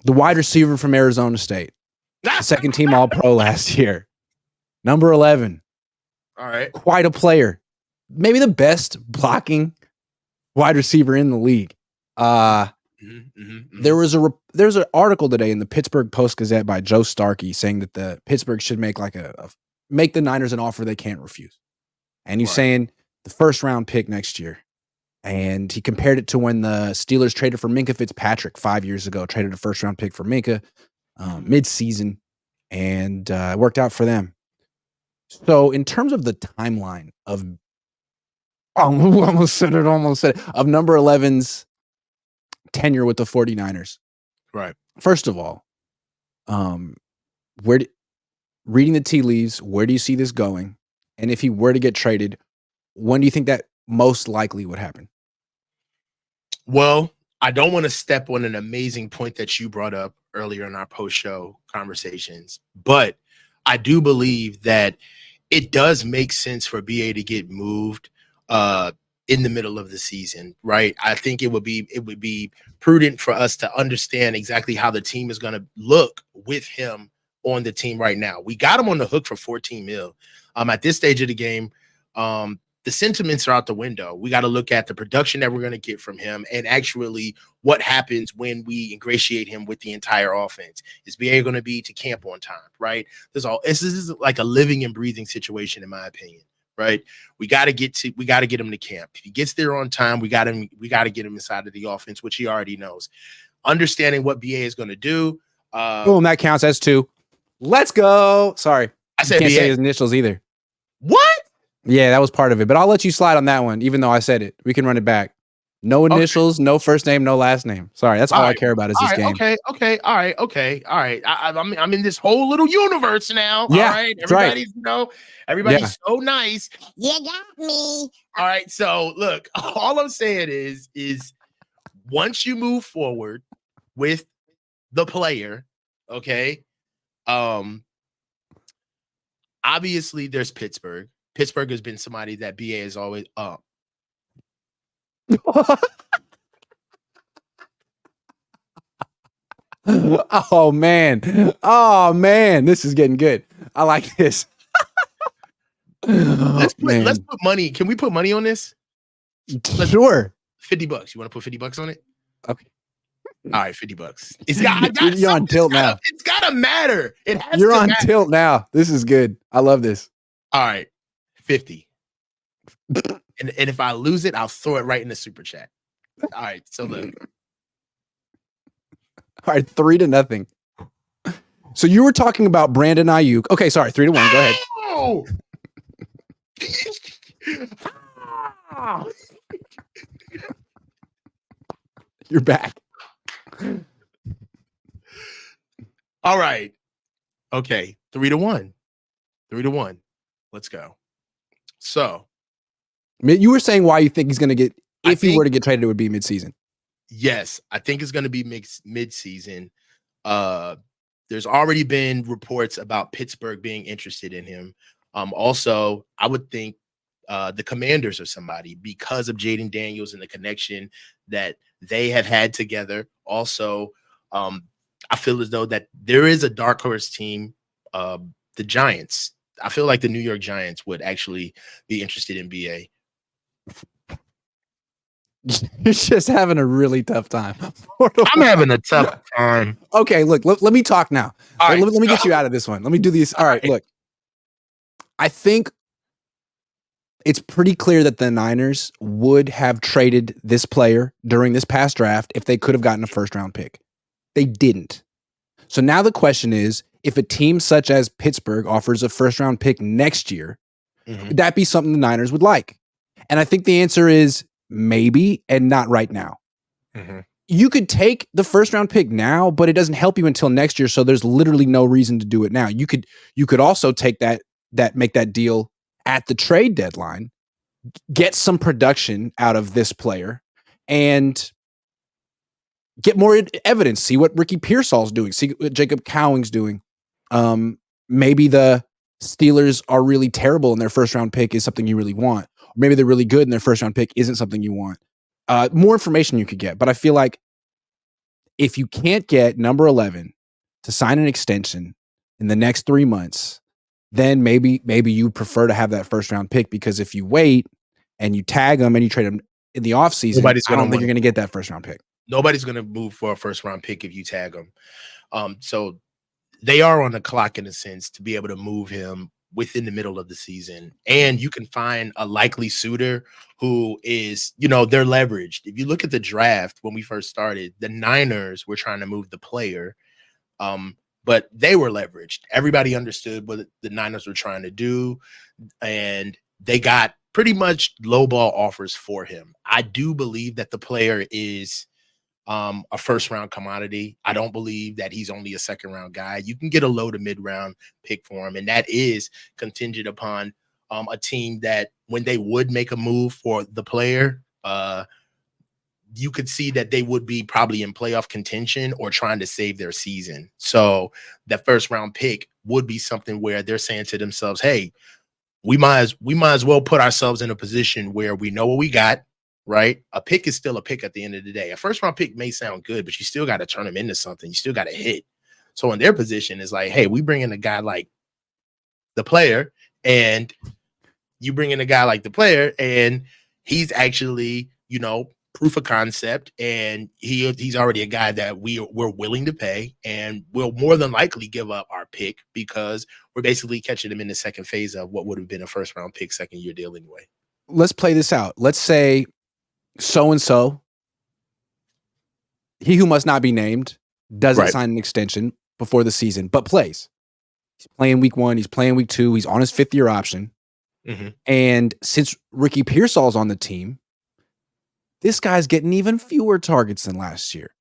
The wide receiver from Arizona State, the second team All-Pro last year, number 11. All right. Quite a player. Maybe the best blocking wide receiver in the league. There was an article today in the Pittsburgh Post-Gazette by Joe Starkey saying that the Pittsburgh should make make the Niners an offer they can't refuse. And he's saying the first round pick next year. And he compared it to when the Steelers traded for Minkah Fitzpatrick 5 years ago, traded a first round pick for Minkah mid-season, and it worked out for them. So in terms of the timeline of almost said it, of number 11's tenure with the 49ers. Right. First of all, reading the tea leaves, where do you see this going? And if he were to get traded, when do you think that most likely would happen? Well, I don't want to step on an amazing point that you brought up earlier in our post-show conversations, but I do believe that it does make sense for BA to get moved in the middle of the season, right? I think it would be prudent for us to understand exactly how the team is going to look with him on the team right now. We got him on the hook for $14 million. At this stage of the game, the sentiments are out the window. We got to look at the production that we're going to get from him and actually what happens when we ingratiate him with the entire offense. Is BA going to be to camp on time, right? This is like a living and breathing situation, in my opinion, right? We got to get him to camp. If he gets there on time, we got to get him inside of the offense, which he already knows. Understanding what BA is going to do. Boom, that counts as 2. Let's go. Sorry. I said can't BA. say his initials either. What? Yeah, that was part of it. But I'll let you slide on that one, even though I said it. We can run it back. No initials, no first name, no last name. Sorry, that's all I care about is this game. Okay. All right. I'm in this whole little universe now. Yeah, all right. Everybody's, everybody's so nice. You got me. All right. So look, all I'm saying is once you move forward with the player, okay. Obviously there's Pittsburgh. Pittsburgh has been somebody that BA is always up. Oh man, this is getting good. I like this. Let's put money. Can we put money on this? Sure. $50. You want to put $50 on it? Okay. All right, $50. You're on tilt now. It's gotta matter. You're on tilt now. This is good. I love this. All right, 50. And if I lose it, I'll throw it right in the super chat. All right, so look. All right, 3-0. So you were talking about Brandon Ayuk. Okay, sorry, 3-1. Go ahead. You're back. All right. Okay, 3-1. 3-1. Let's go. So you were saying why you think he's going to get, if he were to get traded, it would be midseason. Yes, I think it's going to be midseason. There's already been reports about Pittsburgh being interested in him. Also, I would think the Commanders or somebody, because of Jaden Daniels and the connection that they have had together. Also, I feel as though that there is a dark horse team, the Giants. I feel like the New York Giants would actually be interested in BA. You're just having a really tough time. I'm having a tough time. Okay, look, let me talk now. Right, let me get you out of this one. Let me do these. All right, look. I think it's pretty clear that the Niners would have traded this player during this past draft if they could have gotten a first-round pick. They didn't. So now the question is, if a team such as Pittsburgh offers a first-round pick next year, would that be something the Niners would like? And I think the answer is maybe, and not right now. You could take the first-round pick now, but it doesn't help you until next year, so there's literally no reason to do it now. You could also take that make that deal at the trade deadline, get some production out of this player, and get more evidence. See what Ricky Pearsall's doing. See what Jacob Cowing's doing. Maybe the Steelers are really terrible and their first-round pick is something you really want. Or maybe they're really good and their first-round pick isn't something you want. More information you could get. But I feel like if you can't get number 11 to sign an extension in the next 3 months, then maybe you prefer to have that first round pick, because if you wait and you tag them and you trade them in the offseason, I don't think you're going to get that first round pick. Nobody's going to move for a first round pick if you tag them. So they are on the clock in a sense to be able to move him within the middle of the season. And you can find a likely suitor who is, they're leveraged. If you look at the draft when we first started, the Niners were trying to move the player, but they were leveraged. Everybody understood what the Niners were trying to do, and they got pretty much lowball offers for him. I do believe that the player is a first round commodity. I don't believe that he's only a second round guy. You can get a low to mid round pick for him, and that is contingent upon a team that when they would make a move for the player, you could see that they would be probably in playoff contention or trying to save their season. So that first round pick would be something where they're saying to themselves, hey, we might as well put ourselves in a position where we know what we got. Right? A pick is still a pick at the end of the day. A first round pick may sound good, but you still got to turn them into something. You still got to hit. So in their position is like, hey, we bring in a guy like the player, and you bring in a guy like the player, and he's actually, proof of concept, and he's already a guy that we're willing to pay, and we'll more than likely give up our pick because we're basically catching him in the second phase of what would have been a first round pick, second year deal anyway. Let's play this out. Let's say so-and-so, he who must not be named, doesn't sign an extension before the season, but plays. He's playing week 1. He's playing week 2. He's on his 5th-year option. Mm-hmm. And since Ricky Pearsall's on the team, this guy's getting even fewer targets than last year.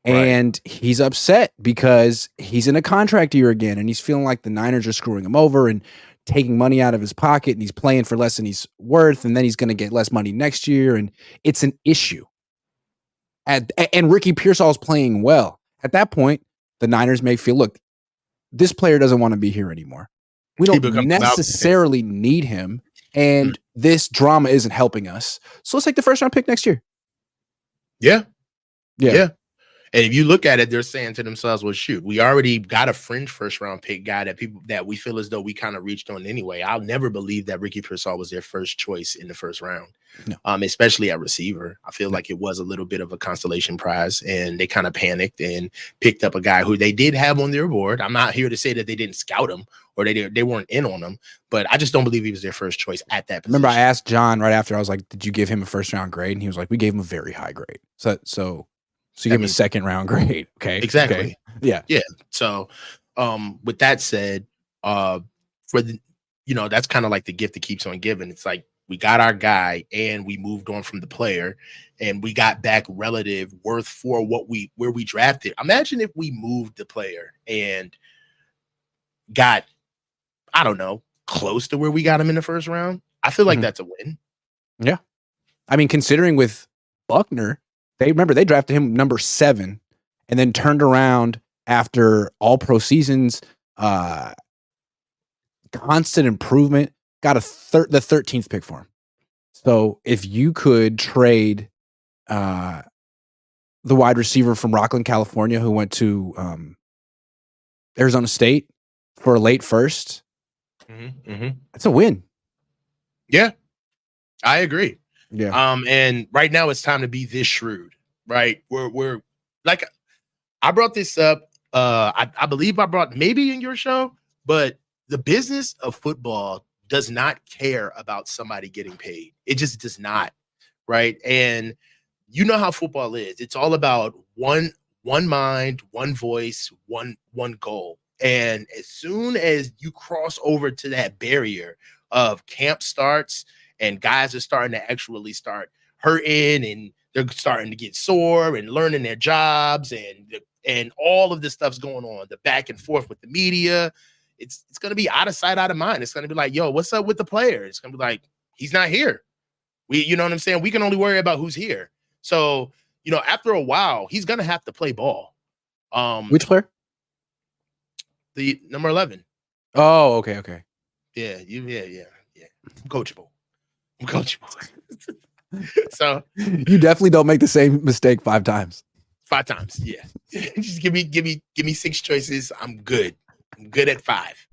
Right. And he's upset because he's in a contract year again, and he's feeling like the Niners are screwing him over and taking money out of his pocket, and he's playing for less than he's worth, and then he's going to get less money next year, and it's an issue. And Ricky Pearsall is playing well. At that point, the Niners may feel, look, this player doesn't want to be here anymore. We don't necessarily need him, and this drama isn't helping us. So let's take the first round pick next year. Yeah. And if you look at it, they're saying to themselves, well, shoot, we already got a fringe first round pick guy that we feel as though we kind of reached on anyway. I'll never believe that Ricky Pearsall was their first choice in the first round, especially at receiver. I feel like it was a little bit of a consolation prize, and they kind of panicked and picked up a guy who they did have on their board. I'm not here to say that they didn't scout him or they weren't in on him, but I just don't believe he was their first choice at that position. Remember, I asked John right after, I was like, did you give him a first round grade? And he was like, we gave him a very high grade. So you give him a second round grade. Okay. Exactly. Okay. Yeah. So, with that said, for the, that's kind of like the gift that keeps on giving. It's like, we got our guy and we moved on from the player, and we got back relative worth for where we drafted. Imagine if we moved the player and got, I don't know, close to where we got him in the first round. I feel like that's a win. Yeah. I mean, considering with Buckner, they drafted him number 7 and then turned around after all pro seasons, constant improvement, got the 13th pick for him. So if you could trade the wide receiver from Rockland, California, who went to Arizona State for a late first, that's a win. Yeah, I agree. Yeah. And right now it's time to be this shrewd, right? We're like, I brought this up. I believe I brought maybe in your show, but the business of football does not care about somebody getting paid. It just does not, right? And you know how football is. It's all about one mind, one voice, one goal. And as soon as you cross over to that barrier of camp starts and guys are starting to actually start hurting and they're starting to get sore and learning their jobs and all of this stuff's going on, the back and forth with the media, it's going to be out of sight, out of mind. It's going to be like, yo, what's up with the player? It's going to be like, he's not here. You know what I'm saying? We can only worry about who's here. So, after a while, he's going to have to play ball. Which player? The number 11. Oh, okay. Yeah. I'm coachable. So you definitely don't make the same mistake 5 times. 5 times. Yeah. Just give me 6 choices. I'm good. I'm good at 5.